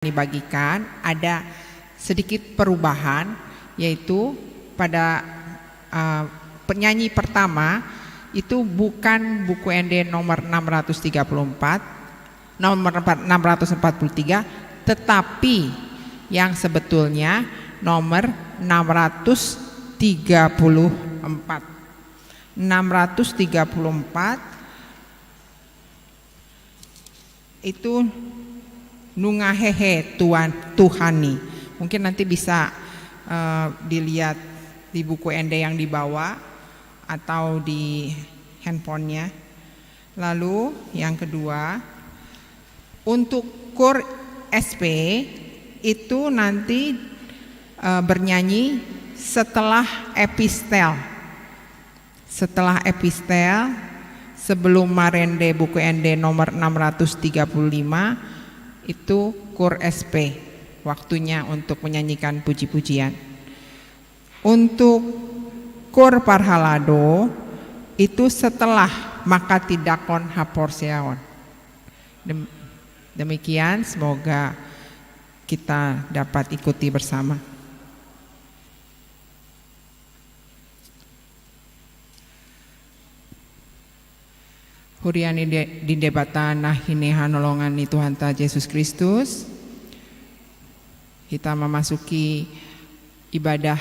dibagikan ada sedikit perubahan, yaitu pada penyanyi pertama itu bukan buku ND nomor 634, nomor 643, tetapi yang sebetulnya nomor 634. 634 itu Nungahehe Tuhani. Mungkin nanti bisa dilihat di buku ND yang dibawa atau di handphonenya. Lalu yang kedua, untuk KUR SP itu nanti bernyanyi setelah epistel. Setelah epistel, sebelum Marende buku ND nomor 635 itu KUR SP, waktunya untuk menyanyikan puji-pujian. Untuk KUR Parhalado itu setelah Makatidakon Haporseaon. Demikian, semoga kita dapat ikuti bersama. Huriani di debatan nahine hanolongan ni Tuhan ta Yesus Kristus. Kita memasuki ibadah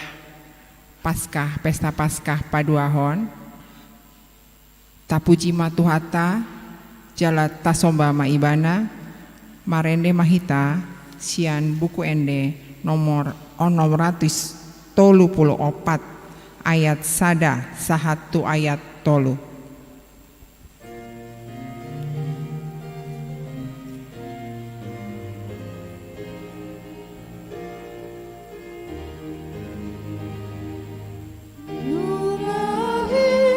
Paskah, pesta Paskah Paduahon. Tapuji matuhata jala tasomba maibana marende mahita sian buku ende nomor 634 ayat sada sahatu ayat tolu. Hey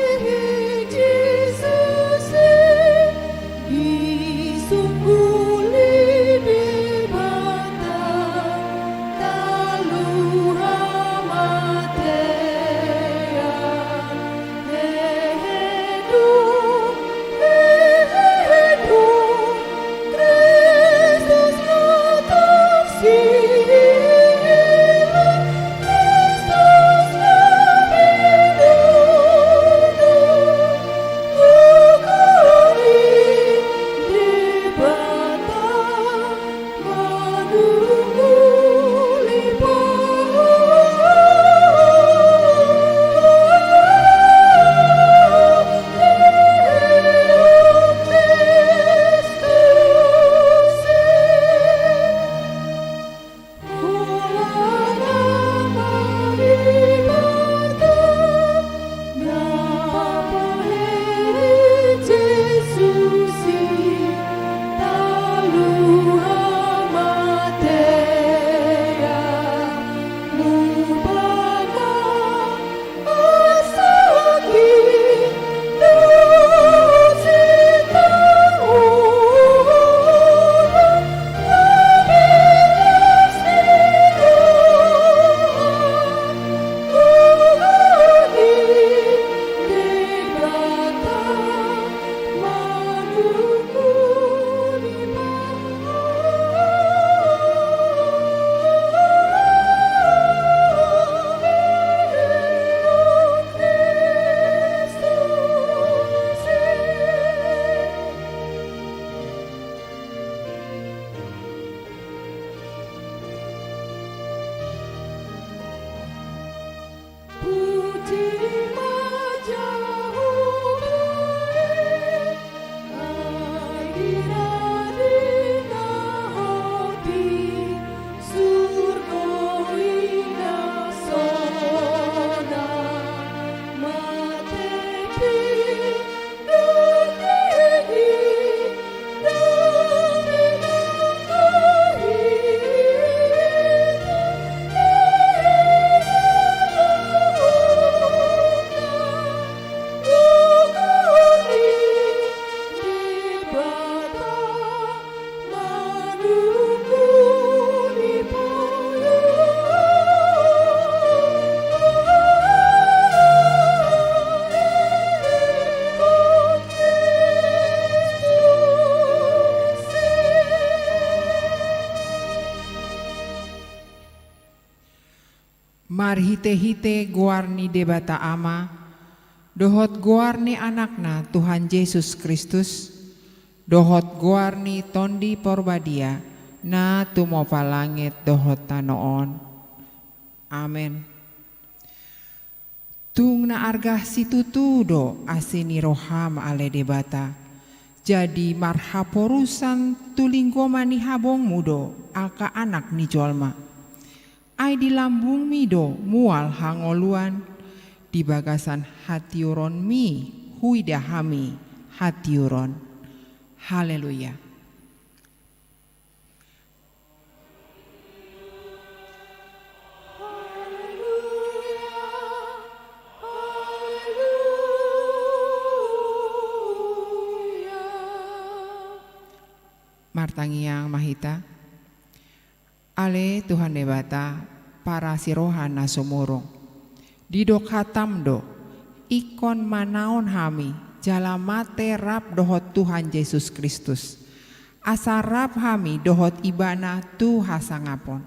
Marhite-hite goarni debata ama, dohot goarni anakna Tuhan Yesus Kristus, dohot goarni tondi porbadia, na tumopa langit dohot tanoon. Amen. Tung na argah situtudo asini roham ale debata, jadi marhaporusan tulinggoma ni habong mudo aka anak ni jolma. Ai di lambung mido mual hangoluan, di bagasan hatiuron mi huidahami hatiuron. Haleluya. Martangiang mahita, ale Tuhan debata para sirohan na sumurong. Didok hatamdo, ikon manaon hami, jalamate rap dohot Tuhan Yesus Kristus. Asa rap hami dohot ibana tu hasangapon.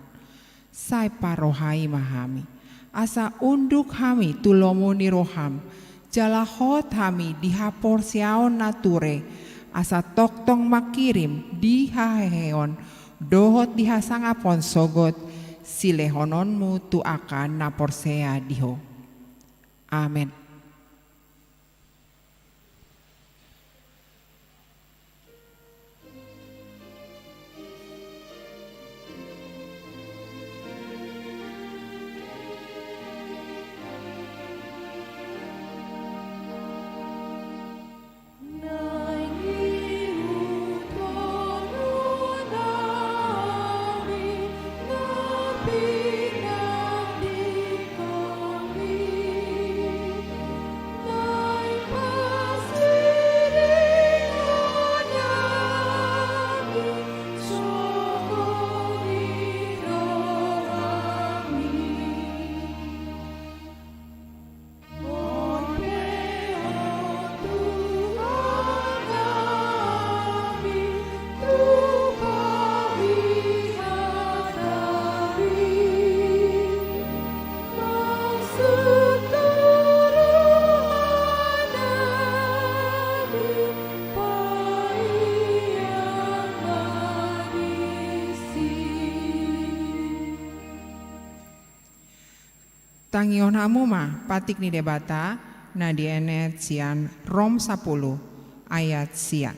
Sai parohai mahami. Asa unduk hami tulomo ni roham. Jalahot hami dihapor siaon nature. Asa toktong makirim di haheon. Dohot dihasangapon sogot. Silehononmu tu akan naporsea diho. Amen. Tangion hamu mah patik ni debata na dienet sian Rom 10 ayat sian.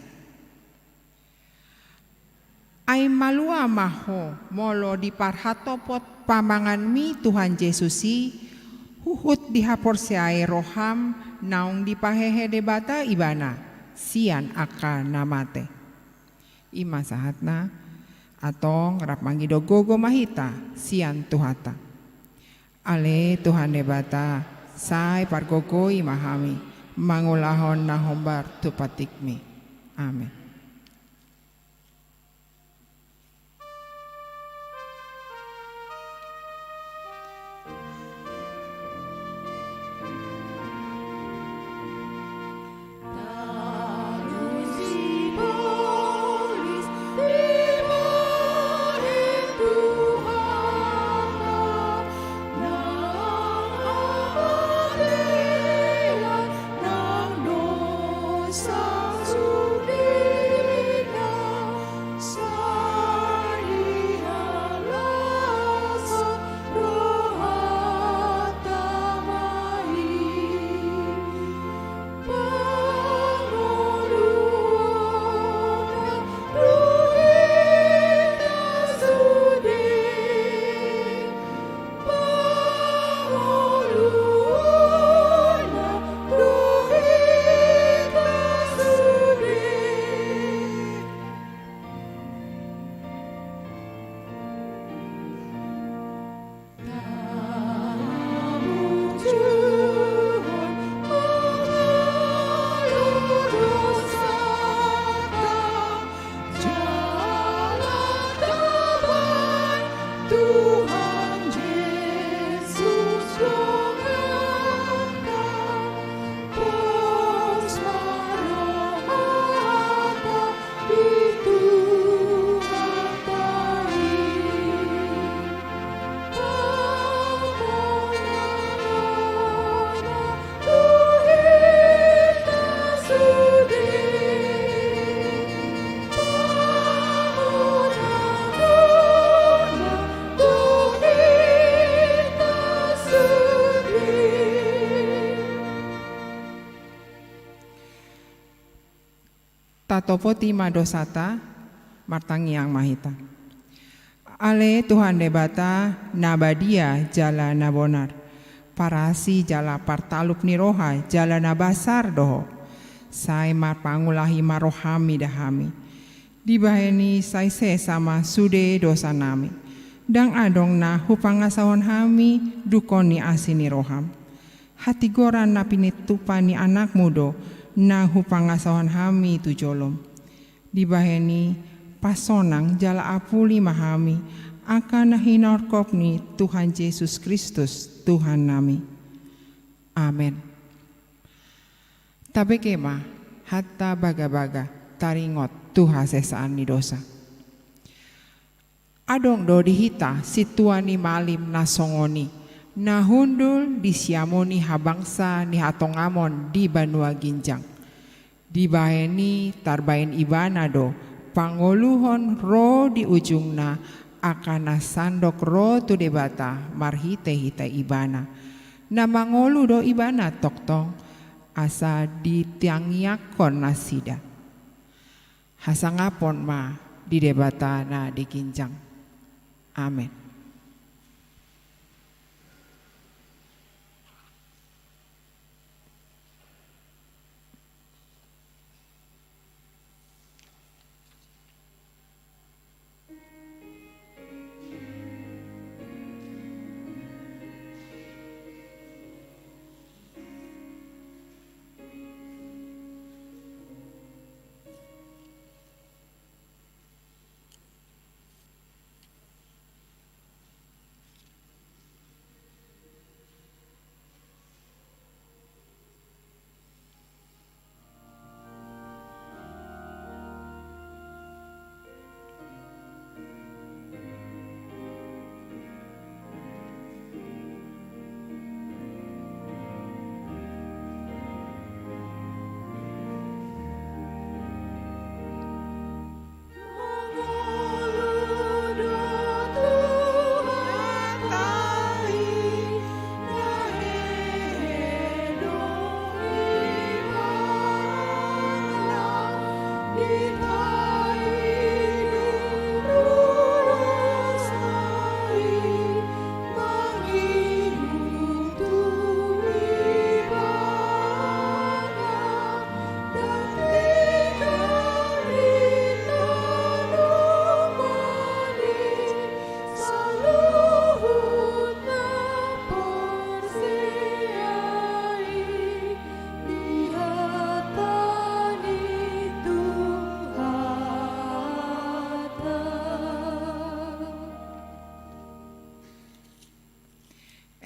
Ai malua maho molo di parhatopot pamangan mi Tuhan Yesusi huhut dihapor siae roham naung dipahehe debata ibana sian aka namate. Ima sahatna atong rap manggido gogo mahita sian tuhata. Ale Tuhan debata, sai pargogo imahami, mangulahon na hombar tupatikmi. Amin. Sang Suci tatopoti madosata martangiang mahita. Ale Tuhan debata nabadia jala nabonar. Parasi jala partalup niroha jala nabasar doho. Sai marpangulahi marohami dahami. Dibaheni sai se sama sude dosa nami. Dang adong na hupangasahon hami dukoni asini roham. Hati goran napini tupani anak mudo na hupangasahon hami tu jolom. Dibaheni pasonang jala apuli mahami akan hinorkopni Tuhan Yesus Kristus Tuhan nami. Amin. Tabe kema hatta baga-baga taringot Tuhan sesaan ni dosa. Adong do dihita situani malim nasongoni na hundul disiamoni habangsa ni hatongamon di Banua Ginjang. Dibaheni tarbain ibana do pangoluhon ro di ujungna akana sandok ro tu debata marhite hita ibana. Na mangolu do ibana toktong asa ditiangiakon nasida. Hasangapon ma di debata na di Ginjang. Amin.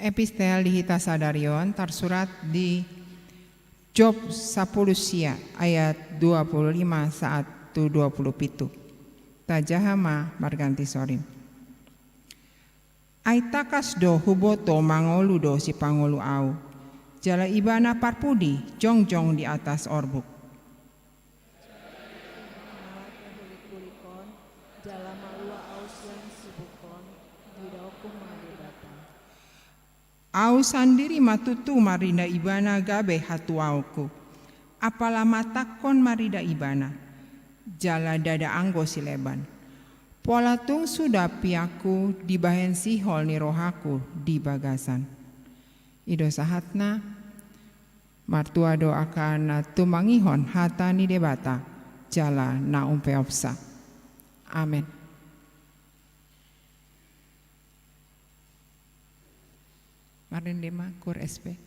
Epistel dihita sadarion tersurat di Job 10 sia ayat 25 saat 27. Tajahama marganti sorim. Aitakas do huboto mangolu do si pangolu au. Jala ibana parpudi jongjong di atas orbuk. Au sandiri matutu marida ibana gabe hatuauku. Apala matakon marida ibana. Jala dada anggo sileban. Pola tung sudah piaku dibahen sihol ni rohaku di bagasan. Ido sahatna martua do akan tumangihon hata ni debata jala na umpeopsa. Amin. Marendema kur SP.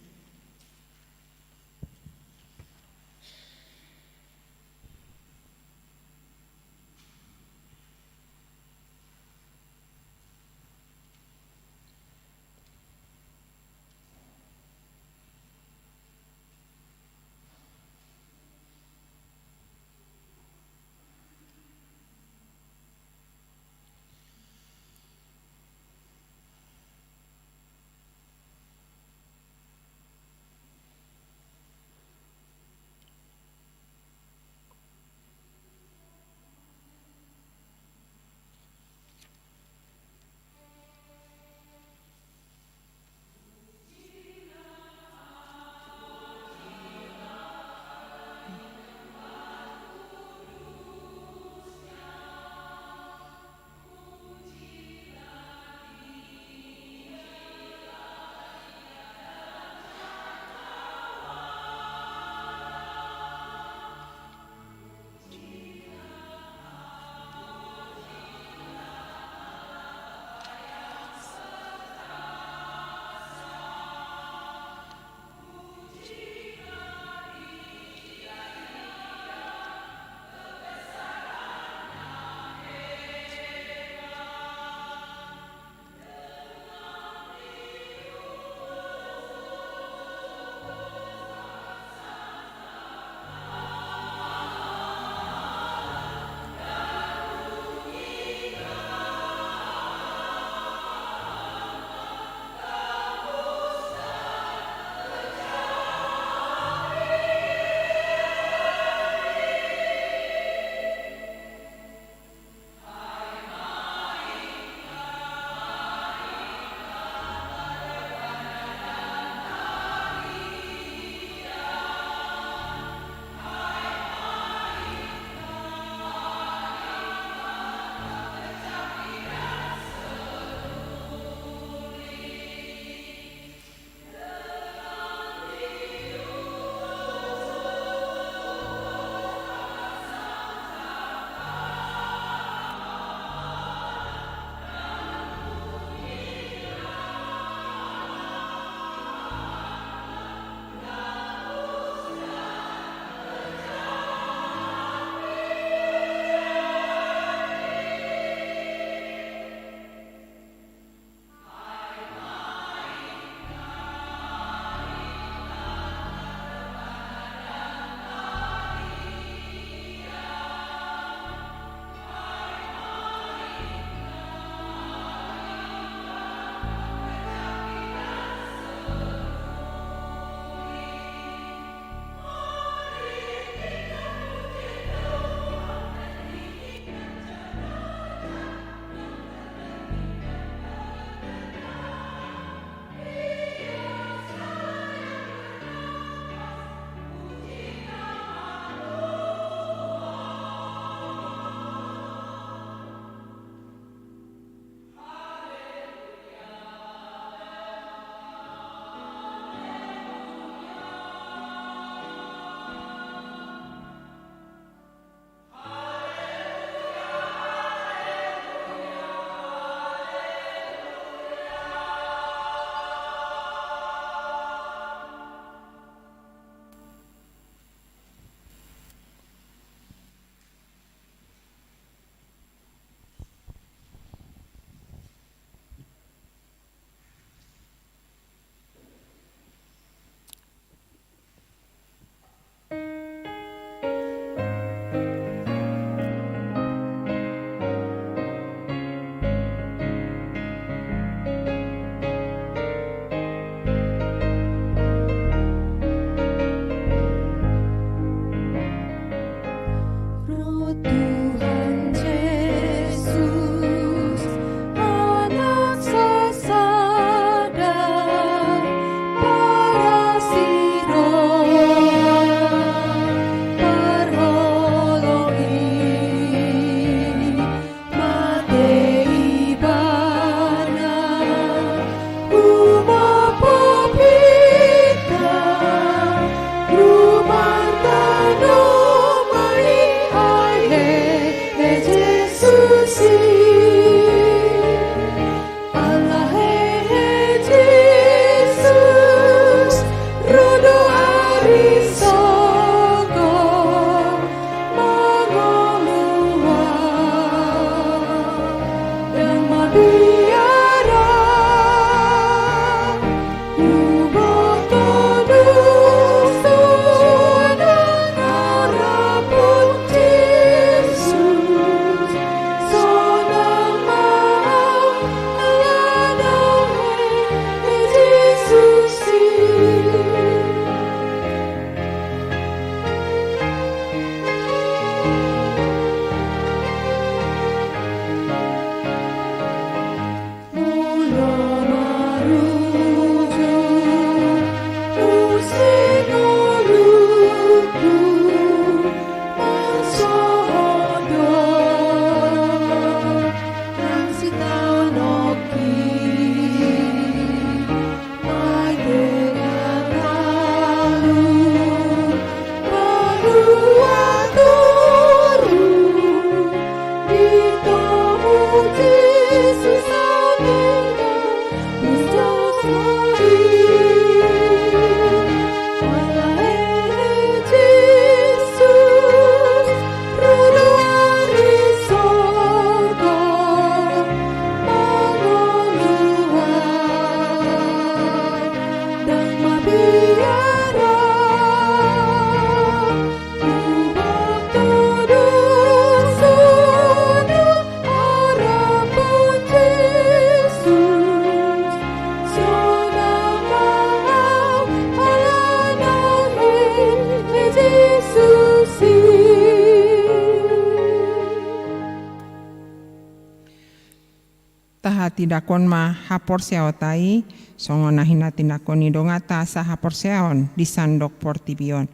Tindakon ma hapor seotai songo nahina tindakon ni dongata sa hapor seon di sandok portibion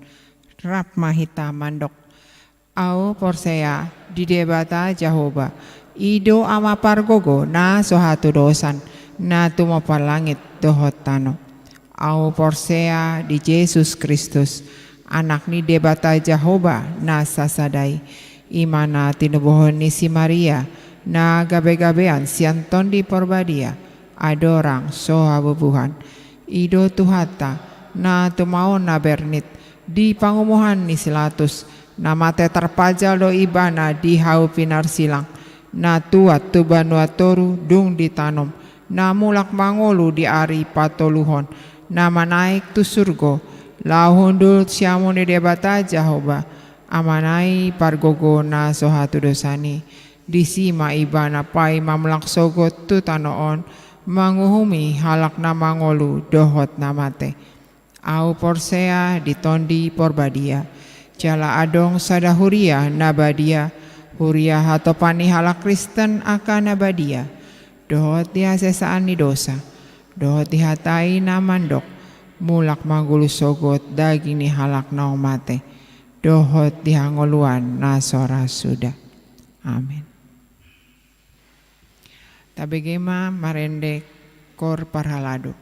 rap mahita mandok au porsea di debata Jehovah ido ama pargogo na sohatu dosan na tumapal langit dohot tano au porsea di Yesus Kristus anak ni debata Jehovah na sasadai imana tinubuhon ni si Maria na gabe-gabean sianton di porbadia adorang soha bubuhan ido tuhata na tumaon na bernit di pangumuhan ni silatus na mate terpajal do ibana di hau pinar silang na tuat tu banuatoru dung ditanom na mulak mangolu di ari patoluhon na manaik tu surgo lahundul siamu ni debata Jehovah amanai pargogo na sohatu dosani di sima ibana pai mamlak sogot tu tanoon manguhumi halak na mangolu dohot namate au porsea ditondi porbadia jala adong sadahuria nabadia huria hatopani halak Kristen akan nabadia dohot dia sesaan ni dosa dohot dihatai namandok mulak manggulu sogot daging ni halak na mate dohot dihangoluan nasora sudah amin. Tabegema marende kor parhalado.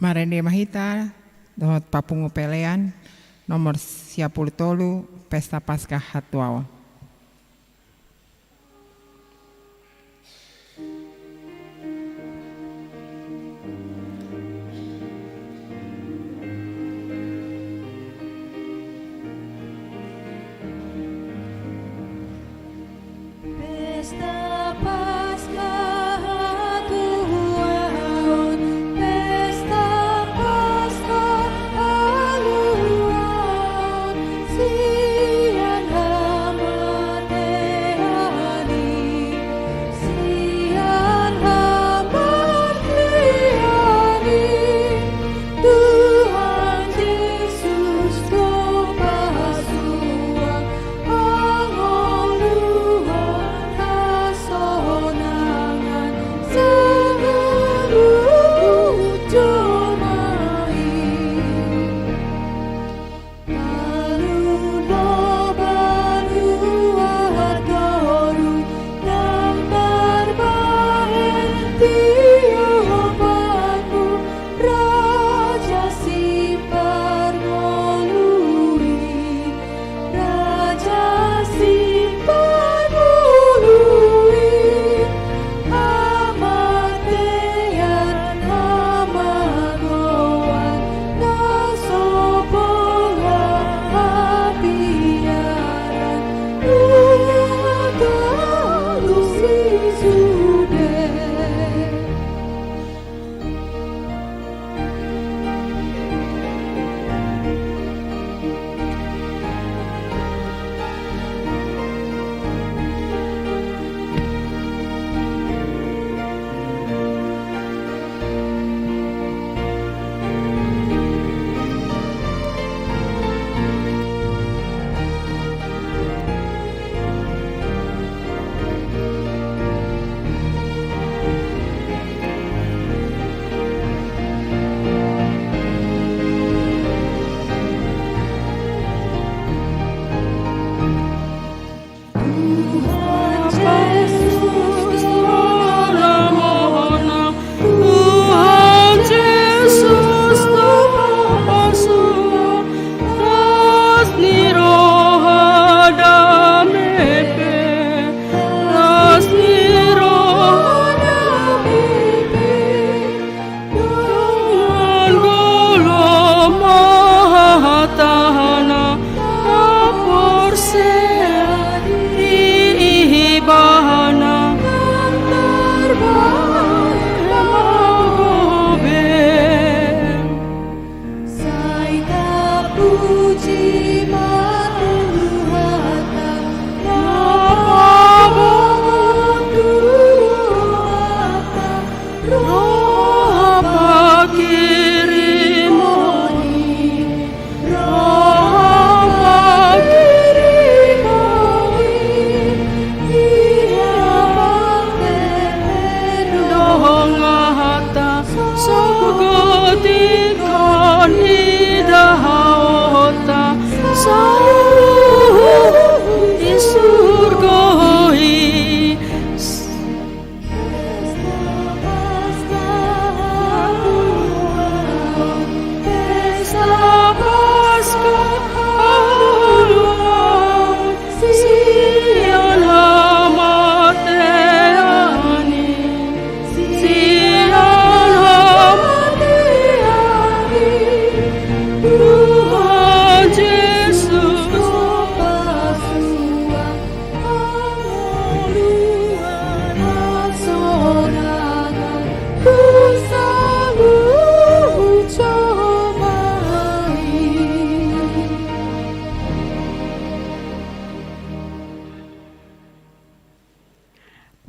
Marende mahita dohot papungu pelean nomor 33 Pesta Paskah Hatuawa.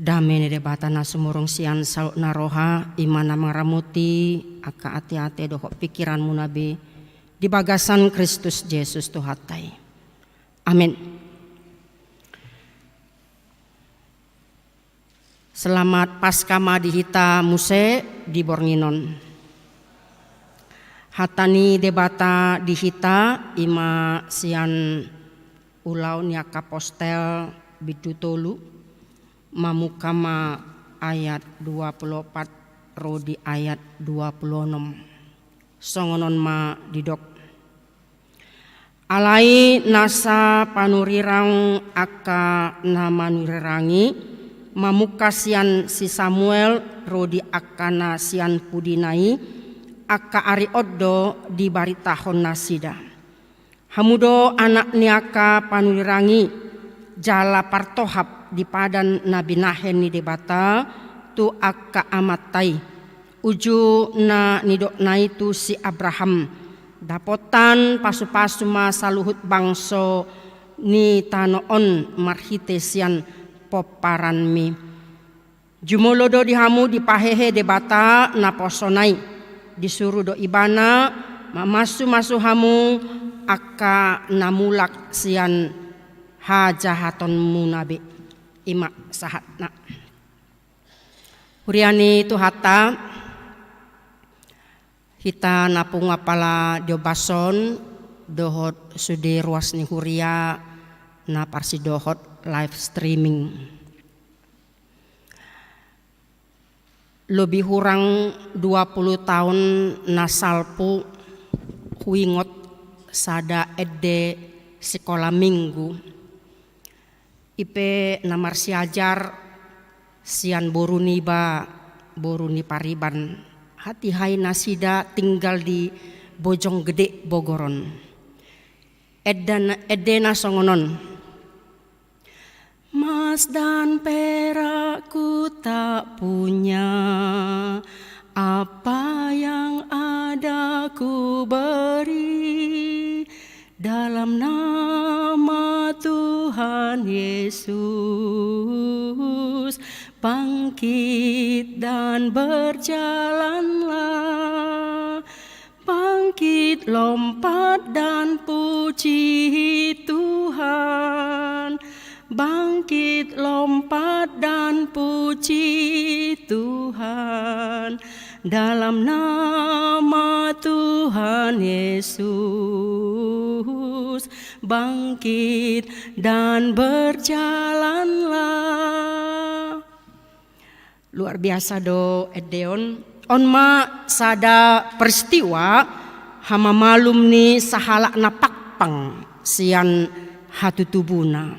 Damene debatana sumurung sian saluk naroha imana maramuti aka ati-ati dohok pikiranmu nabi di bagasan Kristus Yesus Tuhatai. Amin. Selamat Paskah madihita muse di Bornginon. Hatani debata dihita ima sian ulau niaka postel bidutolu mamukama ayat 24 rodi ayat 26. songonon ma didok. Alai nasa panurirang aka nama nurirangi mamukasian si Samuel rodi akana sian pudinai aka ari oddo di baritahon nasida. Hamudo anak niaka panulirangi jala partohap di padan nabi nahen ni debata tu aka amatai uju na nidok na itu si Abraham dapotan pasu-pasu masa luhut bangso ni tanoon marhitesian poparan mi jumolodo dihamu dipahehe debata na posonai disuruh do ibana mamasu hamu aka namulak sian hajahaton munabe ima sahatna. Huriani tuhata kita napung apala diobason dohot sude ruas ni huria na parsi dohot live streaming. Lebih kurang 20 tahun nasalpu huingot sada ede sekolah minggu ipe namar siajar sian boruni pariban hati hai nasida tinggal di Bojong Gede Bogoron edena songonon mas dan perakku tak punya apa yang ada ku beri dalam nama Tuhan Yesus bangkit dan berjalanlah bangkit lompat dan puji Tuhan bangkit lompat dan puji Tuhan dalam nama Tuhan Yesus bangkit dan berjalanlah. Luar biasa do edeon onma sada peristiwa hama malum ni sahalak napakpang sian hatu tubuna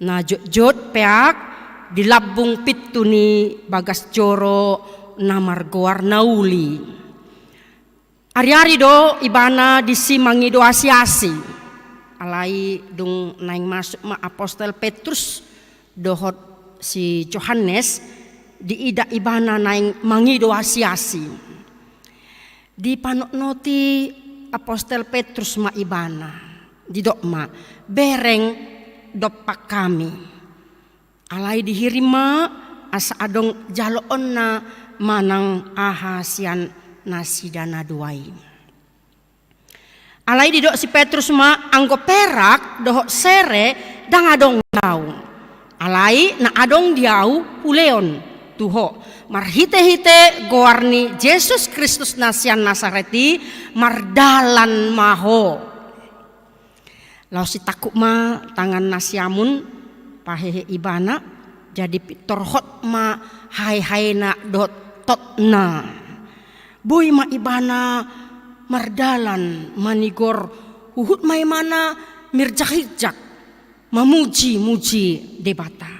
na jot peak di labung pitu ni bagas joro namar goar nauli. Ari-ari do ibana disimangi do asiasi. Alai dung naing masuk ma apostol Petrus dohot si Yohanes di ida ibana naing mangi do asiasi. Di panok noti apostol Petrus ma ibana di dok ma bereng dopak kami. Alai dihirima asa adong jaloon na manang ahasian nasidana duai. Alai didok si Petrus ma anggo perak dohok sere dang adong diau. Alai na adong diau puleon tuho marhite-hite goarni Yesus Kristus nasian Nasareti mardalan maho. Lau si takuk ma tangan nasiamun pahehe ibana jadi pitorhot ma hai na dot totna boy ma ibana mardalan manigor uhut mai mana mirjak-hijak mamuji debata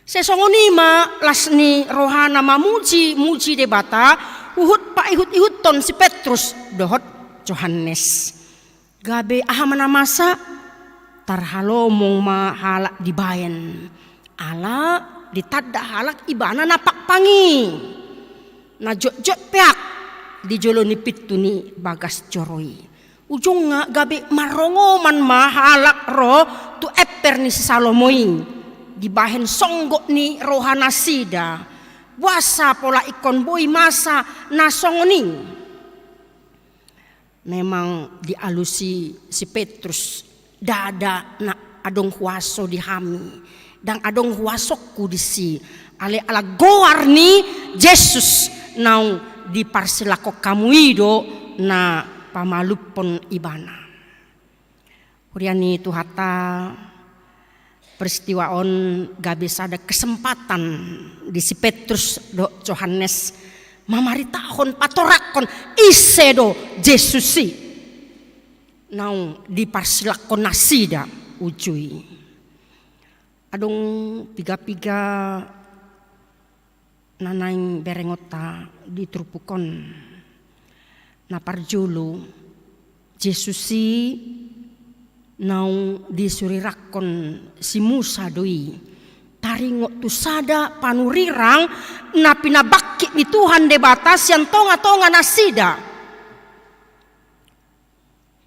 sesongoni ma lasni rohana mamuji debata uhut pa ihut ton si Petrus dohot Yohanes gabe ahamana masa tarhalomong ma halak dibayen ala ditadda halak ibana napak pangi na jot peak di joloni pituni bagas joroi ujung nga gabi marongoman mahalak ro tu eper ni si Salomoi dibahen songgok ni rohana sida buasa pola ikon boy masa nasongoni memang dialusi si Petrus dada na adong huaso dihami dan adong huasokku disi ale ala goar ni Yesus nau di parsilako kamu ido na pamalupon ibana. Huriani tuhata peristiwa on gak bisa ada kesempatan di si Petrus do Yohanes mamaritahon patorakon isedo Jesusi naung diparsilakon nasida ujui. Adong piga-piga nanaing berengota ditrupukon naparjulu Jesusi naung disurirakon si Musa doi taringo tu sada panurirang na pinabakki ni Tuhan de batas yang tonga-tonga nasida.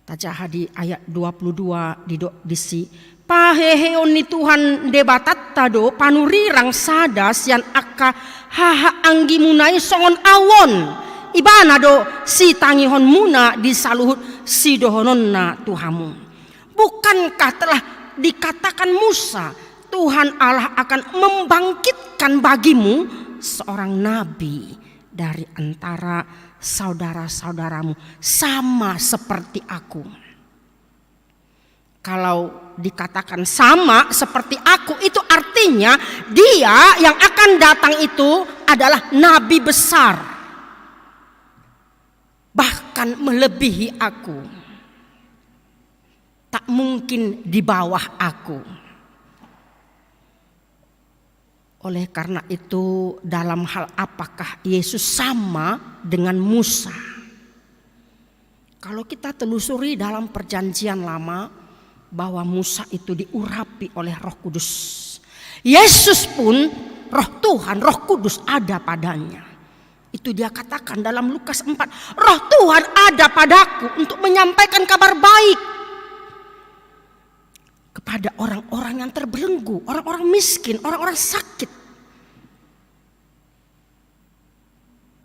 Tajaha di ayat 22 disi paheheon ni Tuhan de batat tado panurirang sada sian aka haha anggi munai songon awon ibana do si tangihon muna disaluhut si dohononna Tuhamu. Bukankah telah dikatakan Musa Tuhan Allah akan membangkitkan bagimu seorang nabi dari antara saudara-saudaramu sama seperti aku. Kalau dikatakan sama seperti aku itu artinya dia yang akan datang itu adalah nabi besar, bahkan melebihi aku, tak mungkin di bawah aku. Oleh karena itu dalam hal apakah Yesus sama dengan Musa? Kalau kita telusuri dalam perjanjian lama bahwa Musa itu diurapi oleh Roh Kudus, Yesus pun Roh Tuhan, Roh Kudus ada padanya. Itu dia katakan dalam Lukas 4, Roh Tuhan ada padaku untuk menyampaikan kabar baik kepada orang-orang yang terbelenggu, orang-orang miskin, orang-orang sakit.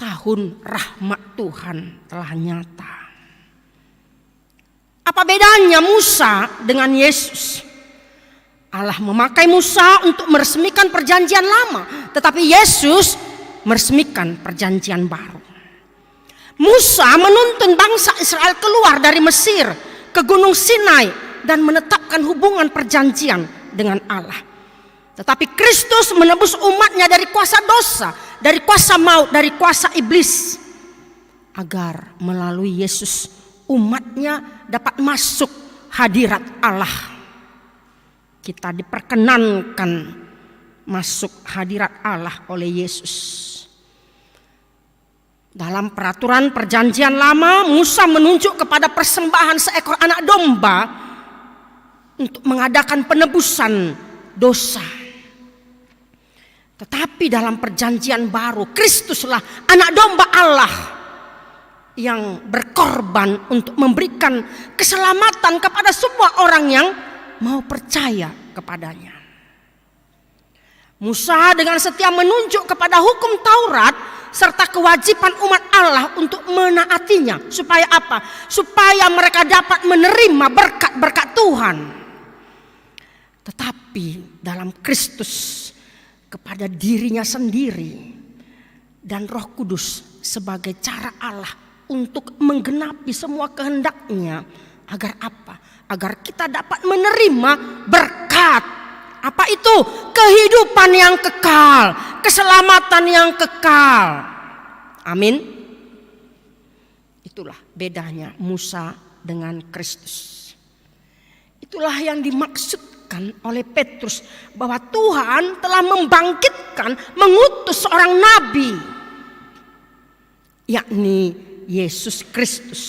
Tahun rahmat Tuhan telah nyata. Apa bedanya Musa dengan Yesus? Allah memakai Musa untuk meresmikan perjanjian lama, tetapi Yesus meresmikan perjanjian baru. Musa menuntun bangsa Israel keluar dari Mesir ke Gunung Sinai dan menetapkan hubungan perjanjian dengan Allah. Tetapi Kristus menebus umatnya dari kuasa dosa, dari kuasa maut, dari kuasa iblis, agar melalui Yesus umatnya dapat masuk hadirat Allah. Kita diperkenankan masuk hadirat Allah oleh Yesus. Dalam peraturan perjanjian lama, Musa menunjuk kepada persembahan seekor anak domba untuk mengadakan penebusan dosa. Tetapi dalam perjanjian baru, Kristuslah anak domba Allah yang berkorban untuk memberikan keselamatan kepada semua orang yang mau percaya kepadanya. Musa dengan setia menunjuk kepada hukum Taurat serta kewajiban umat Allah untuk menaatinya. Supaya apa? Supaya mereka dapat menerima berkat-berkat Tuhan. Tetapi dalam Kristus, kepada dirinya sendiri dan Roh Kudus sebagai cara Allah untuk menggenapi semua kehendaknya. Agar apa? Agar kita dapat menerima berkat. Apa itu? Kehidupan yang kekal, keselamatan yang kekal. Amin. Itulah bedanya Musa dengan Kristus. Itulah yang dimaksudkan oleh Petrus bahwa Tuhan telah membangkitkan, mengutus seorang nabi, yakni Yesus Kristus.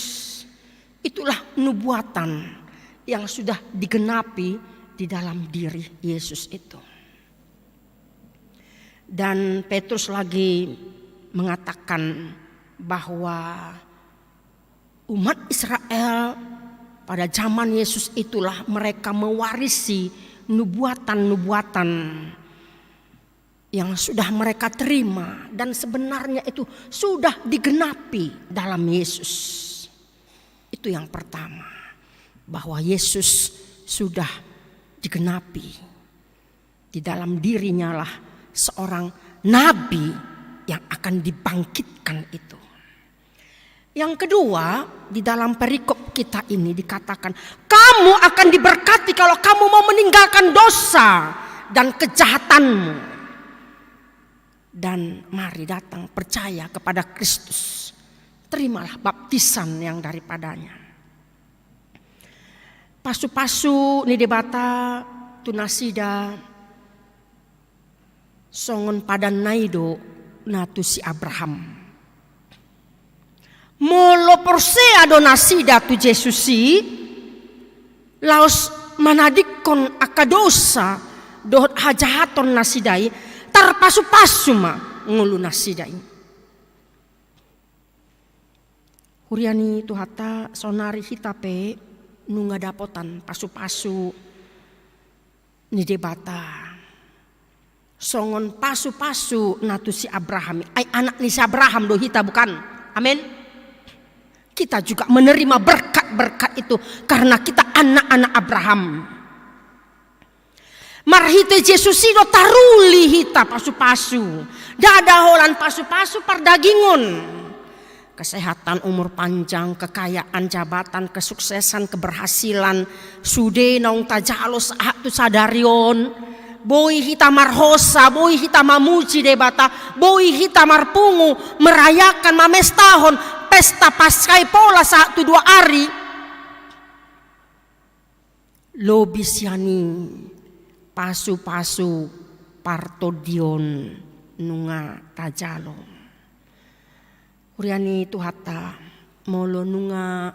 Itulah nubuatan yang sudah digenapi di dalam diri Yesus itu. Dan Petrus lagi mengatakan bahwa umat Israel pada zaman Yesus itulah mereka mewarisi nubuatan-nubuatan yang sudah mereka terima dan sebenarnya itu sudah digenapi dalam Yesus. Itu yang pertama, bahwa Yesus sudah digenapi di dalam dirinya lah seorang nabi yang akan dibangkitkan itu. Yang kedua, di dalam perikop kita ini dikatakan, kamu akan diberkati kalau kamu mau meninggalkan dosa dan kejahatanmu. dan mari datang percaya kepada Kristus. Terimalah baptisan yang daripadanya. Pasu-pasu ni debata tunasida songon padan naido natu si Abraham. Molo porsea do nasida tu Jesusi laos manadikon akadosa dohot hajahaton nasidai tarpasu-pasu ma ngulu nasidai. Huriani tuhata sonari hitape nunga dapotan pasu-pasu ni debata. Songon pasu-pasu natu si Abraham. Ay anak ni si Abraham do hita bukan. Amin. Kita juga menerima berkat-berkat itu karena kita anak-anak Abraham. Marhite Yesus do taruli hita pasu-pasu. Dada holan pasu-pasu pardagingon. Kesehatan, umur panjang, kekayaan, jabatan, kesuksesan, keberhasilan, sude naung tajalos tu sadarion, boy hita marhosa, boy hita mamuji debata, boy hita marpungu, merayakan mamestahon, pesta paskai pola 1-2 hari. Lobisiani pasu-pasu partodion nunga tajalo. Uriani tuhata molo nunga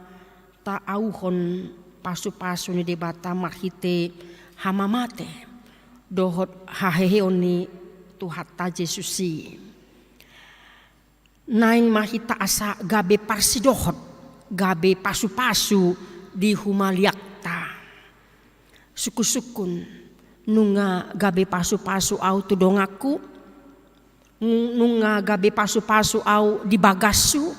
taauhon pasu-pasu ni debata marhite hamamate dohot haheheoni tuhata Jesusi. Nain mahita asa gabe parsidohot gabe pasu-pasu di humaliakta. Suku-sukun nunga gabe pasu-pasu au tudongaku. Nunga gabe pasu-pasu au di bagasu,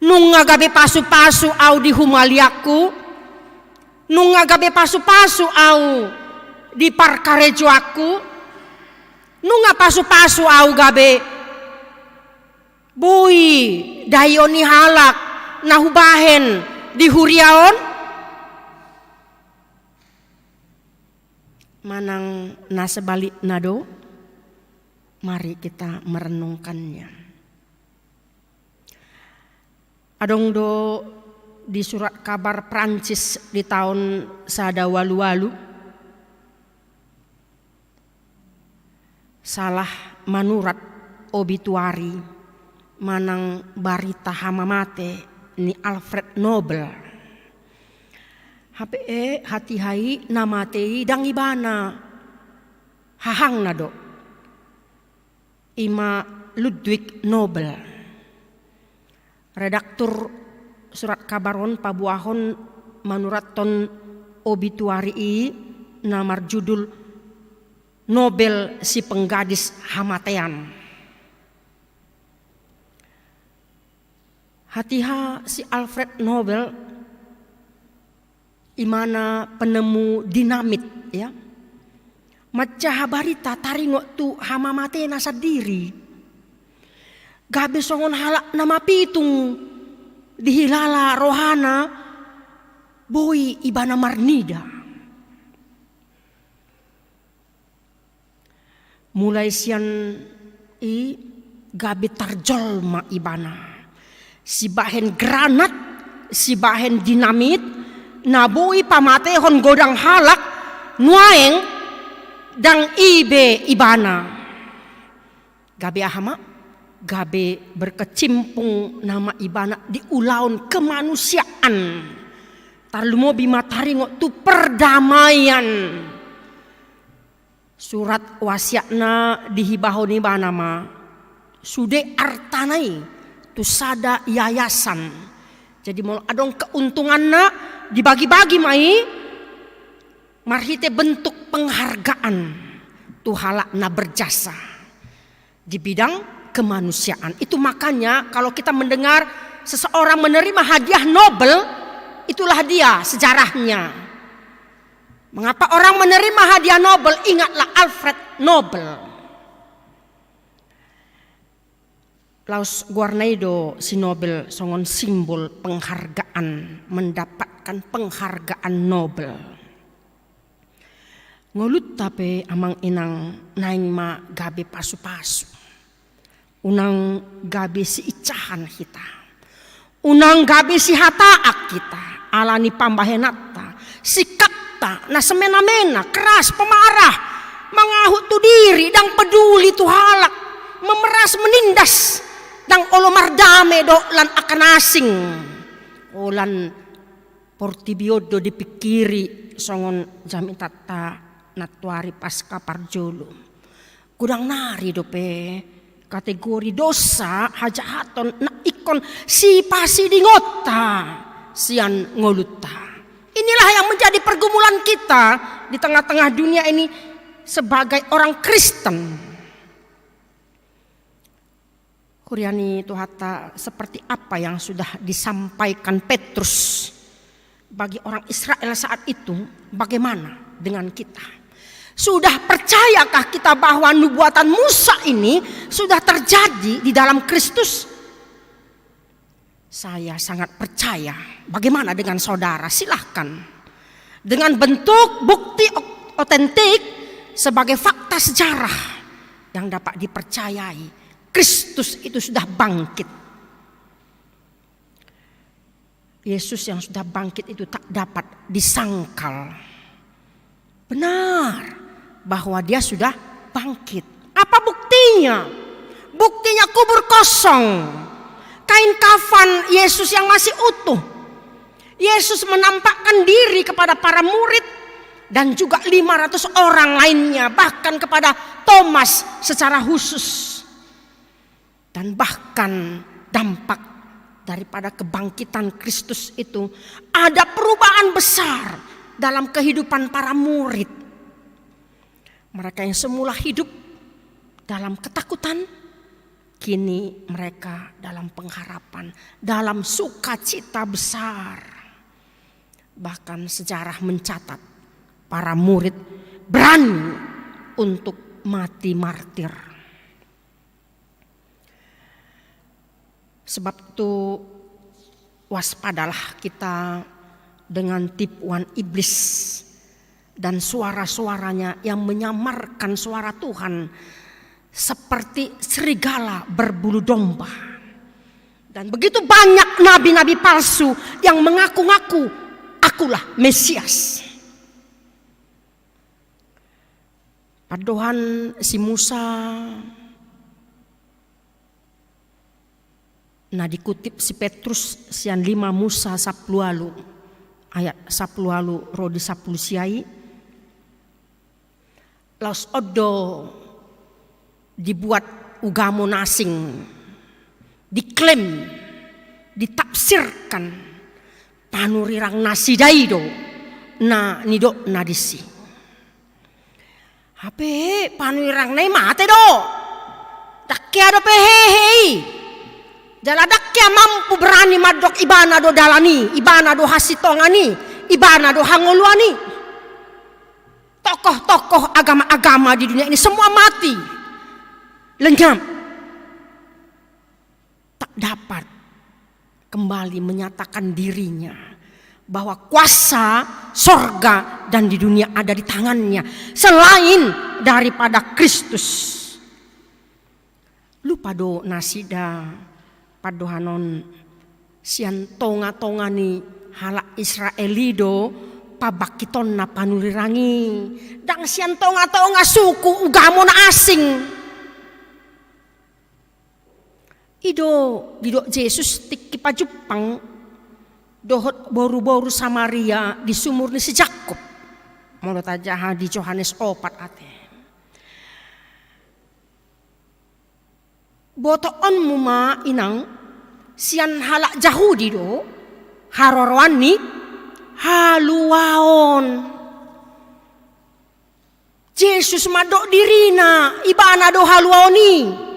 nunga gabe pasu-pasu au di humaliaku, nunga gabe pasu-pasu au di parkarejo aku, nunga pasu-pasu au gabe bui dayoni halak nahubahen di huriaon, manang nasebalik nado. Mari kita merenungkannya. Adong do di surat kabar Prancis di tahun sada walu-walu. Salah manurat obituari manang barita hamamate ni Alfred Nobel. HPE hati-hai namatei dang ibana hahang nado. Ima Ludwig Nobel, redaktur surat kabaron pabuahon manuraton obituari namar judul Nobel si penggadis hamatean. Hatiha si Alfred Nobel imana penemu dinamit ya. Maca barita taringo tu hamamate nasa diri. Gabe songon halak nama pitung dihilala rohana boy ibana marnida. Mulai sian gabe tarjolma ibana. Si bahen granat, si bahen dinamit, nabui pamatehon godang halak nuaeng dang ibe ibana. Gabe ahama, gabe berkecimpung nama ibana di ulaun kemanusiaan. Tarlumo bima taringo tu perdamaian. Surat wasiatna dihibahon ibana ma sude artanai tu sada yayasan. Jadi mau adong keuntunganna dibagi-bagi mai. Marhite bentuk penghargaan tuhala na berjasa di bidang kemanusiaan. Itu makanya kalau kita mendengar seseorang menerima hadiah Nobel, itulah dia sejarahnya. Mengapa orang menerima hadiah Nobel? Ingatlah Alfred Nobel. Laos Guarnaido si Nobel songon simbol penghargaan, mendapatkan penghargaan Nobel. Ngolut tape amang inang naing ma gabe pasu-pasu. Unang gabe si icahan kita. Unang gabe si hataak kita. Alani pambahenata. Sikapta na semena-mena keras pemarah. Mangahut tu diri dang peduli tu halak. Memeras menindas. Dang olomardame do lan akan asing. Olan portibiodo dipikiri songon jami tata natuari pasca parjolo. Gudang nari dope kategori dosa hajahaton na ikon si pasi dingota sian ngoluta. Inilah yang menjadi pergumulan kita di tengah-tengah dunia ini sebagai orang Kristen. Kuriani Tuhata, seperti apa yang sudah disampaikan Petrus bagi orang Israel saat itu, bagaimana dengan kita? Sudah percayakah kita bahwa nubuatan Musa ini sudah terjadi di dalam Kristus? Saya sangat percaya. Bagaimana dengan saudara? Silahkan. Dengan bentuk bukti otentik sebagai fakta sejarah yang dapat dipercayai. Kristus itu sudah bangkit. Yesus yang sudah bangkit itu tak dapat disangkal. Benar bahwa dia sudah bangkit. Apa buktinya? Buktinya kubur kosong. Kain kafan Yesus yang masih utuh. Yesus menampakkan diri kepada para murid dan juga 500 orang lainnya, bahkan kepada Thomas secara khusus. Dan bahkan dampak daripada kebangkitan Kristus itu ada perubahan besar dalam kehidupan para murid. Mereka yang semula hidup dalam ketakutan, kini mereka dalam pengharapan, dalam sukacita besar. Bahkan sejarah mencatat para murid berani untuk mati martir. Sebab itu waspadalah kita dengan tipuan iblis dan suara-suaranya yang menyamarkan suara Tuhan seperti serigala berbulu domba. Dan begitu banyak nabi-nabi palsu yang mengaku-ngaku akulah Mesias. Padohan si Musa nah dikutip si Petrus sian 5 Musa 10 ayat 10 rodi 10 siai. Laos odo dibuat ugamo nasing, diklaim, ditafsirkan panurirang nasidaido na nido nadisi. Hape panurirang nai mate do. Dakya do pehehei. Jaladakya mampu berani madok ibana do dalani, ibana do hasitongani, ibana do hangoluani. Tokoh-tokoh agama-agama di dunia ini semua mati. Lenyap. Tak dapat kembali menyatakan dirinya bahwa kuasa sorga dan di dunia ada di tangannya selain daripada Kristus. Lupa do nasida padohanon sian tonga-tongani hala Israelido pabakiton na panurirangi dang sian tonga-tonga suku ugamo na asing. Ido Yesus tiki pa Jepang dohot boru-boru Samaria di sumur ni si Jakob. Menurut aja di Yohanes 4 ate. Botoon muma inang sian halak Yahudi do haroroan ni haluaon. Yesus madok dirina ibana do haluaoni.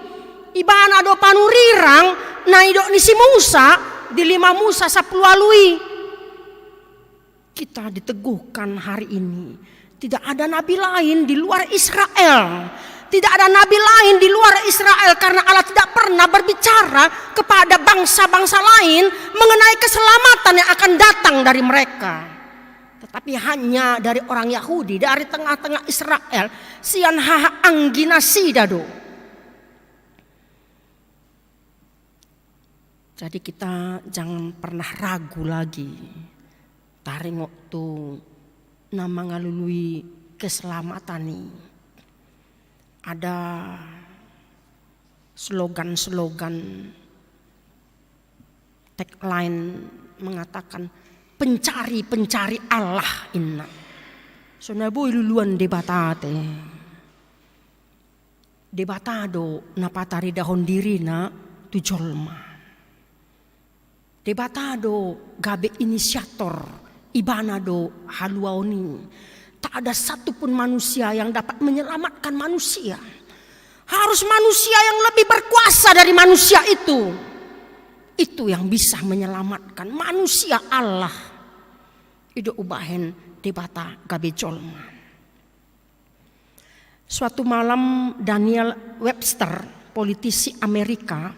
Ibana do panurirang na idok ni si Musa di 5 Musa 10 alui. Kita diteguhkan hari ini tidak ada nabi lain di luar Israel. Tidak ada nabi lain di luar Israel karena Allah tidak pernah berbicara kepada bangsa-bangsa lain mengenai keselamatan yang akan datang dari mereka. tapi hanya dari orang Yahudi, dari tengah-tengah Israel, sian haha anggina sidado. Jadi kita jangan pernah ragu lagi taring waktu nama ngalului keselamatan ini. Ada slogan-slogan, tagline mengatakan pencari Allah inna. Sonaboy luluan debatate. Debatado napatari dahon diri na tujolma. Debatado gabe inisiator ibanado haluaoni. Tak ada satupun manusia yang dapat menyelamatkan manusia. Harus manusia yang lebih berkuasa dari manusia itu. Itu yang bisa menyelamatkan manusia Allah. Ido ubahen debata gabe jolma. Suatu malam Daniel Webster, politisi Amerika,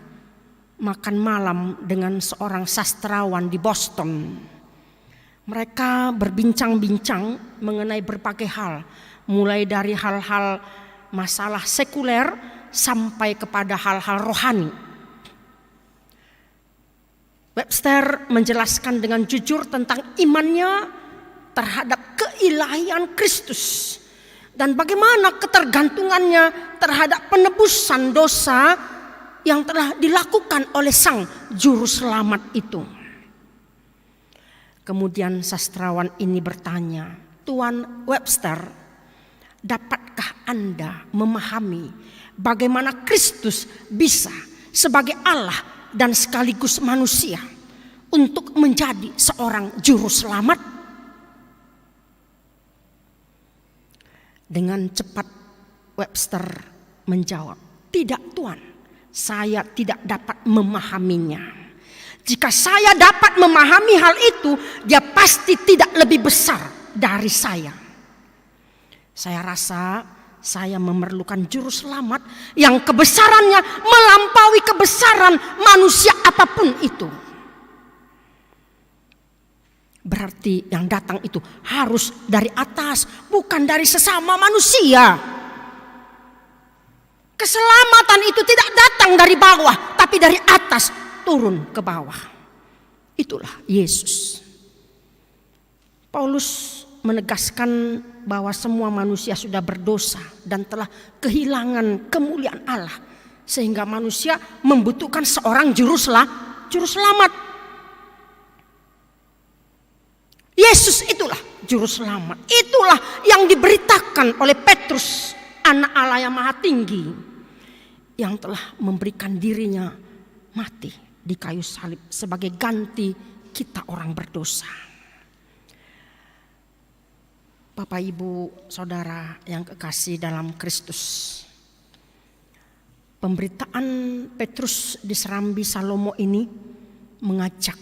makan malam dengan seorang sastrawan di Boston. Mereka berbincang-bincang mengenai berbagai hal, mulai dari hal-hal masalah sekuler sampai kepada hal-hal rohani. Webster menjelaskan dengan jujur tentang imannya terhadap keilahian Kristus dan bagaimana ketergantungannya terhadap penebusan dosa yang telah dilakukan oleh Sang Juru Selamat itu. Kemudian sastrawan ini bertanya, Tuan Webster, dapatkah Anda memahami bagaimana Kristus bisa sebagai Allah dan sekaligus manusia untuk menjadi seorang juru selamat? Dengan cepat Webster menjawab, tidak Tuan, saya tidak dapat memahaminya. Jika saya dapat memahami hal itu, dia pasti tidak lebih besar dari saya. Saya rasa saya memerlukan juru selamat yang kebesarannya melampaui kebesaran manusia apapun itu. Berarti yang datang itu harus dari atas, bukan dari sesama manusia. Keselamatan itu tidak datang dari bawah, tapi dari atas turun ke bawah. Itulah Yesus. Paulus menegaskan bahwa semua manusia sudah berdosa dan telah kehilangan kemuliaan Allah, sehingga manusia membutuhkan seorang juru selamat. Yesus itulah juru selamat. Itulah yang diberitakan oleh Petrus, anak Allah yang maha tinggi, yang telah memberikan dirinya mati di kayu salib sebagai ganti kita orang berdosa. Bapak, Ibu, Saudara yang kekasih dalam Kristus, pemberitaan Petrus di Serambi Salomo ini mengajak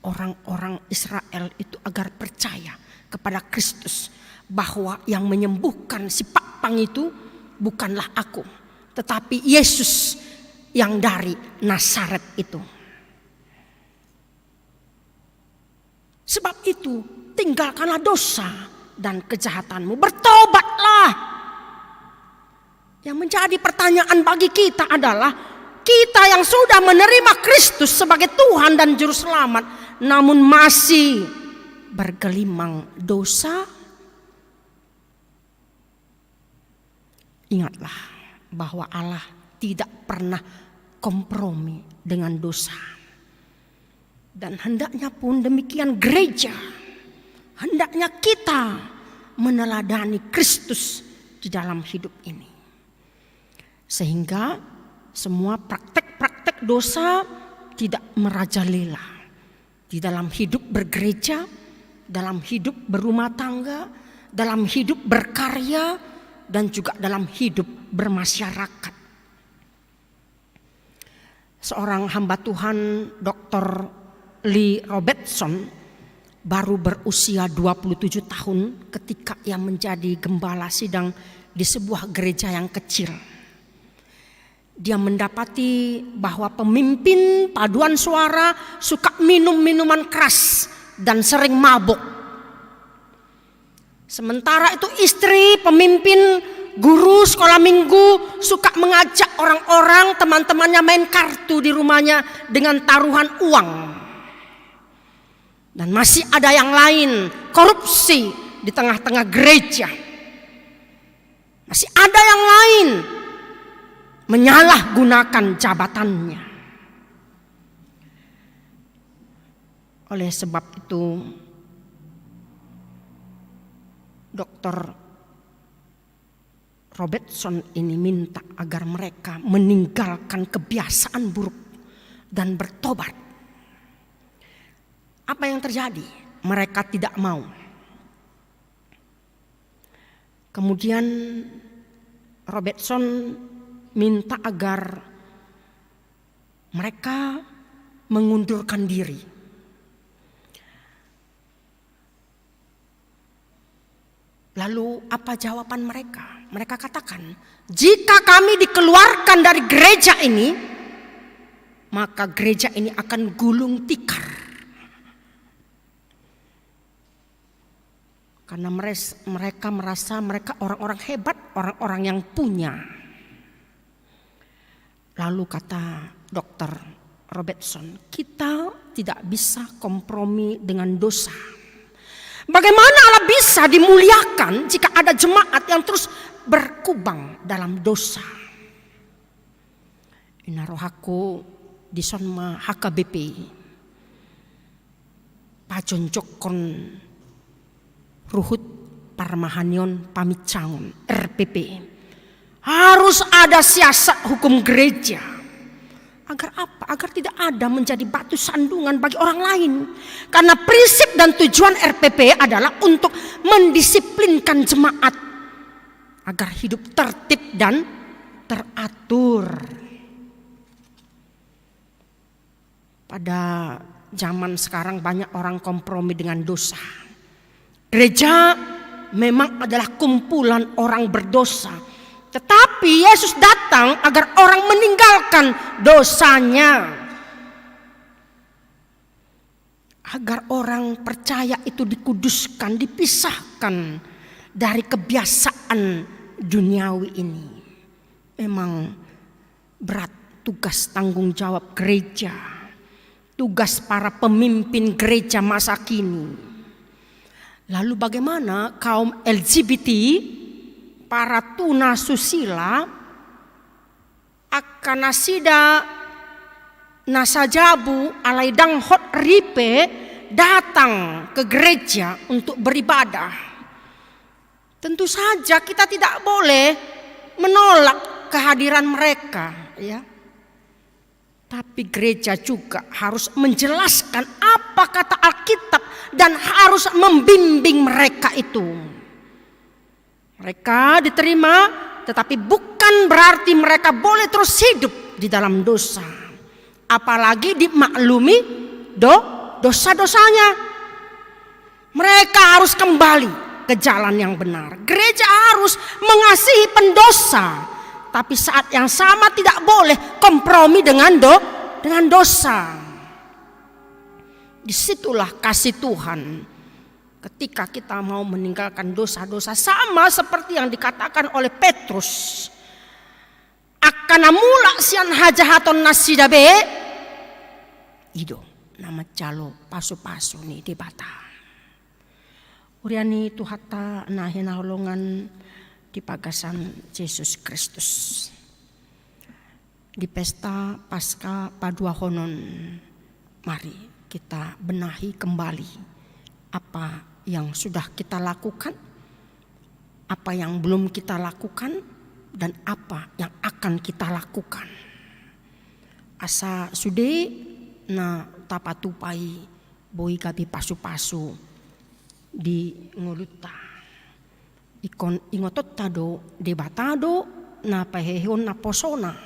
orang-orang Israel itu agar percaya kepada Kristus, bahwa yang menyembuhkan si Pakpang itu bukanlah aku, tetapi Yesus yang dari Nazaret itu. Sebab itu tinggalkanlah dosa dan kejahatanmu, bertobatlah. Yang menjadi pertanyaan bagi kita adalah, kita yang sudah menerima Kristus sebagai Tuhan dan Juru Selamat, namun masih bergelimang dosa. Ingatlah bahwa Allah tidak pernah kompromi dengan dosa. Dan hendaknya pun demikian gereja, hendaknya kita meneladani Kristus di dalam hidup ini. Sehingga semua praktek-praktek dosa tidak merajalela di dalam hidup bergereja, dalam hidup berumah tangga, dalam hidup berkarya, dan juga dalam hidup bermasyarakat. Seorang hamba Tuhan, Dr. Lee Robertson, baru berusia 27 tahun ketika ia menjadi gembala sidang di sebuah gereja yang kecil. Dia mendapati bahwa pemimpin paduan suara suka minum minuman keras dan sering mabuk. Sementara itu istri pemimpin guru sekolah minggu suka mengajak orang-orang teman-temannya main kartu di rumahnya dengan taruhan uang. Dan masih ada yang lain, korupsi di tengah-tengah gereja. Masih ada yang lain menyalahgunakan jabatannya. Oleh sebab itu, Dr. Robertson ini minta agar mereka meninggalkan kebiasaan buruk dan bertobat. Apa yang terjadi? Mereka tidak mau. Kemudian Robertson minta agar mereka mengundurkan diri. Lalu apa jawaban mereka? Mereka katakan, jika kami dikeluarkan dari gereja ini, maka gereja ini akan gulung tikar. Karena mereka merasa mereka orang-orang hebat, orang-orang yang punya. Lalu kata Dr. Robertson, kita tidak bisa kompromi dengan dosa. Bagaimana Allah bisa dimuliakan jika ada jemaat yang terus berkubang dalam dosa? Ina rohaku di sonma HKBP pajoncokon ruhut parmahanion pamicangon RPP. Harus ada siasat hukum gereja. Agar apa? Agar tidak ada menjadi batu sandungan bagi orang lain. Karena prinsip dan tujuan RPP adalah untuk mendisiplinkan jemaat agar hidup tertib dan teratur. Pada zaman sekarang banyak orang kompromi dengan dosa. Gereja memang adalah kumpulan orang berdosa. Tetapi Yesus datang agar orang meninggalkan dosanya. Agar orang percaya itu dikuduskan, dipisahkan dari kebiasaan duniawi ini. Memang berat tugas tanggung jawab gereja. Tugas para pemimpin gereja masa kini. Lalu bagaimana kaum LGBT, para tuna susila, akan nasida nasajabu alaidang hot ripe datang ke gereja untuk beribadah? Tentu saja kita tidak boleh menolak kehadiran mereka, ya. Tapi gereja juga harus menjelaskan apa kata Alkitab dan harus membimbing mereka itu. Mereka diterima, tetapi bukan berarti mereka boleh terus hidup di dalam dosa. Apalagi dimaklumi dosa-dosanya. Mereka harus kembali ke jalan yang benar. Gereja harus mengasihi pendosa, tapi saat yang sama tidak boleh kompromi dengan dosa. Disitulah kasih Tuhan. Ketika kita mau meninggalkan dosa-dosa, sama seperti yang dikatakan oleh Petrus. Akana mula sian hajahaton nasidabe. Ido nama calo pasu-pasu nih di bata. Uriani tuhata nahina holongan di pagasan Yesus Kristus. Di pesta Paskah Padua Honon, mari kita benahi kembali apa yang sudah kita lakukan, apa yang belum kita lakukan, dan apa yang akan kita lakukan. Asa sude na tapatupai boi gabi pasu-pasu di nguluta. Ikon ingotot tado debatado na pahehon na posona.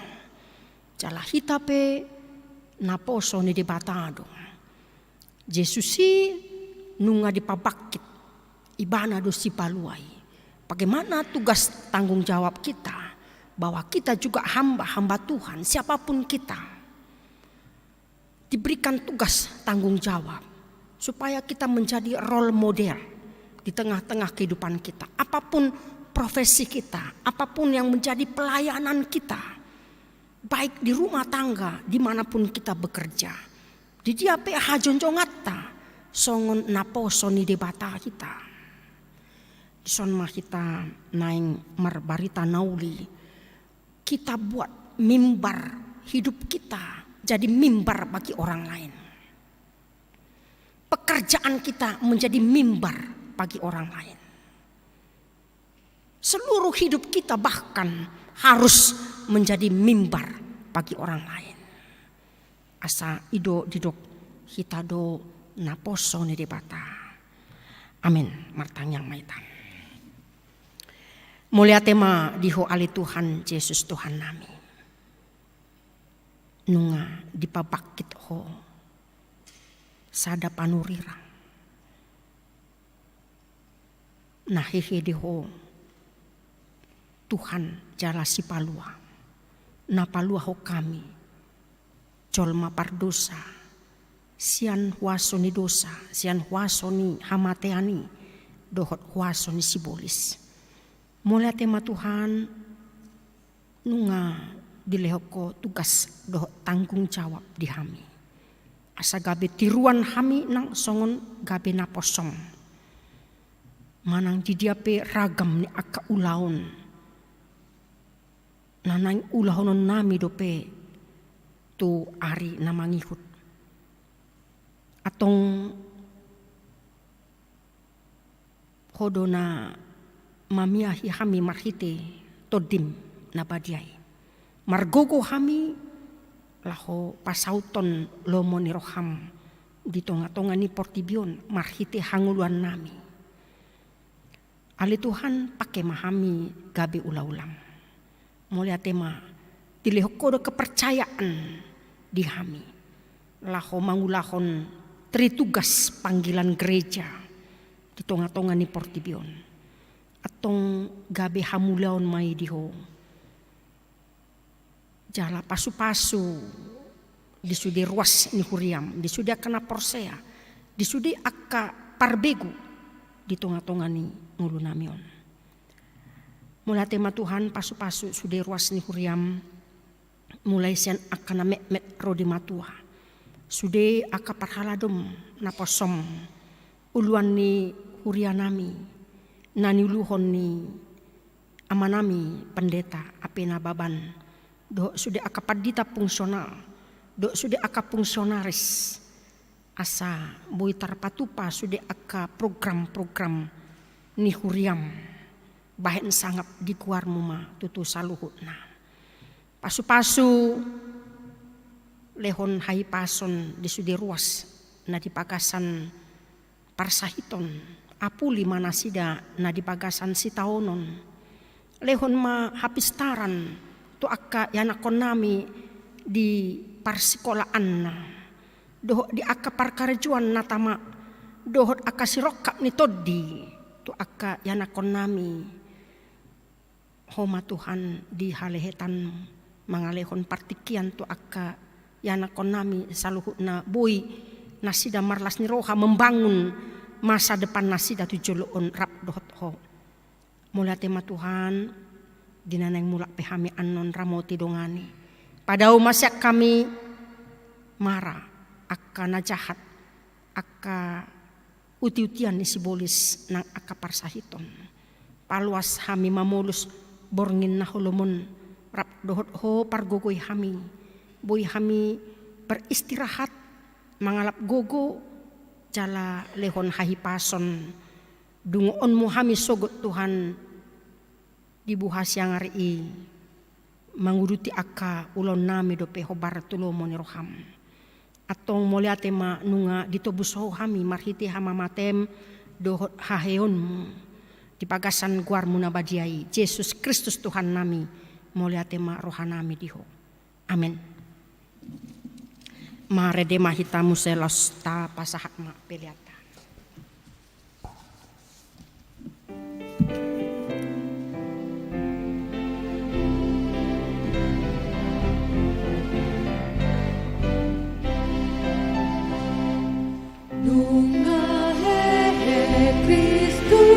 Jala hitape na poso ni debatado. Jesusi nunga dipabakit ibana dosi paluai. Bagaimana tugas tanggung jawab kita, bahwa kita juga hamba-hamba Tuhan, siapapun kita diberikan tugas tanggung jawab supaya kita menjadi role model di tengah-tengah kehidupan kita. Apapun profesi kita, apapun yang menjadi pelayanan kita, baik di rumah tangga, dimanapun kita bekerja, di diape hajonjongata, songon naposo ni debata kita. Di sonma kita naing marbarita nauli, kita buat mimbar hidup kita jadi mimbar bagi orang lain. Pekerjaan kita menjadi mimbar bagi orang lain. Seluruh hidup kita bahkan harus menjadi mimbar bagi orang lain. Asa ido didok kita do naposo ni debata. Amin. Martang yang maitan. Mulia tema diho ali Tuhan Yesus Tuhan nami. Nunga dipabakit ho sada panurirang. Nah hehe deho Tuhan jala si palua. Na palua ho kami. Jolma pardosa. Sian huasoni dosa. Sian huasoni hamateani. Dohot huasoni sibolis. Mulia tema Tuhan. Nunga dilehoko tugas dohot tanggung jawab di hami. Asa gabe tiruan hami nang songon gabe naposong. Manang didiape ragam ni aka ulaon. Nanang ulahonon nami dope tu ari namangihut. Atong hodona mamiahi hami marhite todim nabadiai. Margogo hami laho pasauton lomoni roham di tonga-tonga ni portibion marhite hanguluan nami. Ali Tuhan pakai mahami gabe ulang-ulang. Mulia tema dilehokodo kepercayaan di hami. Laho mangulahon tritugas panggilan gereja di tonga-tonga ni portibion. Atong gabe hamulaon mai diho. Jala pasu-pasu disudi ruas ni huriam, disudi akana porsea, disudi akka parbegu di tonga-tonga ni ngulu namion. Mulai tema Tuhan pasu-pasu sudi ruas ni huriam, mulai sian akana met rodi matua, sudi akka parhaladom naposom uluan ni hurianami, nani luhon ni amanami pendeta apena baban. Do sudah aka padita fungsional, do sudah aka fungsionaris, asa boi tarpatupa sudah aka program-program ni huriam, bahen sangap di kuar muma tutu saluhutna. Pasu-pasu lehon hai pason di sudah ruas na di pagasan parsahiton, apuli mana sida na di pagasan sitaonon, lehon ma hapistaran. Tu akka yana konami di parsikolahan na dohot di akka parkarjuan na tama dohot akka sirokap ni toddi tu akka yana konami homa Tuhan di halehetan mangalehon partikian tu akka yana konami saluhut na bui nasida marlas ni roha membangun masa depan nasida tujoloon rap dohot ho. Mulia tema Tuhan dinanang mulak pehami anon ramoti dongani. Pada umasyak kami marah, akka najahat, akka uti-utian ni sibolis nang akka parsahiton. Paluas hami mamulus borngin na holomon rap dohot ho pargogoy hami. Boy hami beristirahat mangalap gogo jala lehon hahipason. Dungoon mo hami sogot Tuhan dibuhas yang hari manguruti akka ulon nami dope hobar tulo moni roham. Atong molia tema nunga ditobuso hami marhiti hama matem dohot haheon di pagasan guar munabadiai Yesus Kristus Tuhan nami molia tema rohanami diho. Amin. Mare dema hitamu selos ta pasahat ma peliata. Nunga he Kristus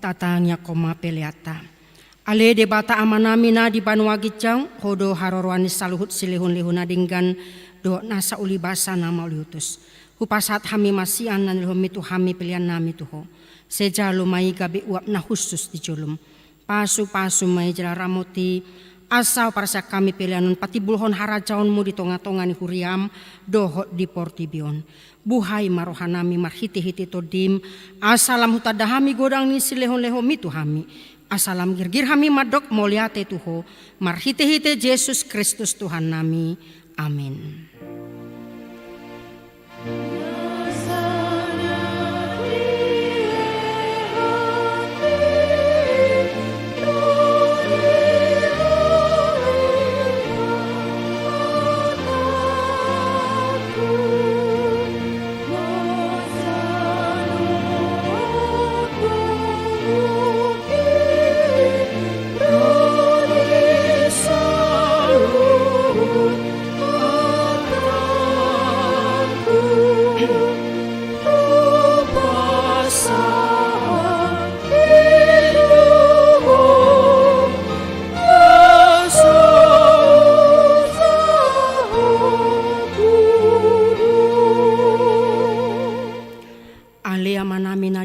Tatangnya koma peliata. Ale de bata amanamina di Banua Gijang, hodo harorwani saluhut silihun lihuna dinggan do nasa ulibasa nama uliutus. Hupasat hami masian nan ilhomitu hami pilihan nami tuho. Seja lumai gabi uap na khusus di julum. Pasu-pasu mai jela ramoti asal parasa kami pilihanon patibulhon harajaonmu di tonga-tonga ni huriam dohot di portibion. Buhai marohanami marhiti-hiti todim asalam hutadahami godang ni silehon-lehon mitu hami. Asalam girgir hami madok moliate tuho marhiti-hiti Yesus Kristus Tuhan nami. Amin.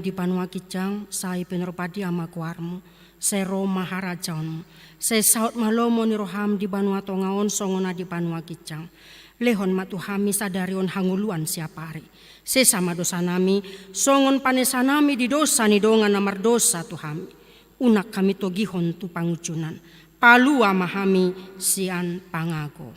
Di Banua Gijang, sai penerpadi ama kuarmu, sero maharajaonmu, se saut malomo ni roham di Banua Tongaon songona di Banua Gijang, lehon matuhami sadarion hanguluan siapari, se sama dosa nami, songon panesanami di dosa ni dongan namar dosa tuhami, unak kami togihon tu pangucunan, palua mahami sian pangago.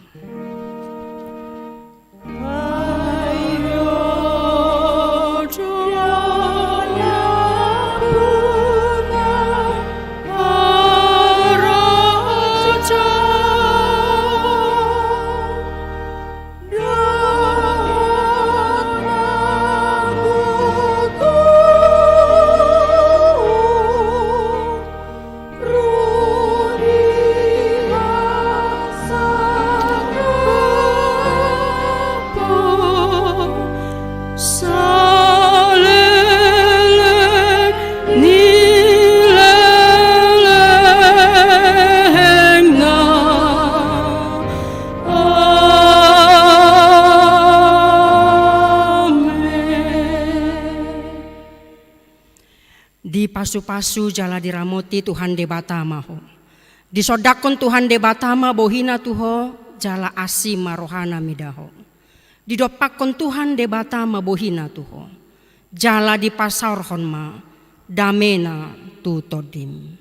Pasu-pasu jala diramoti Tuhan de batama ho. Disodakon Tuhan de batama bohina tuho jala asi marohana midaho. Didopakon Tuhan debata mabohina tuho. Jala di pasar honma damena tu todim.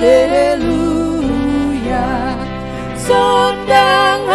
Haleluya, sondang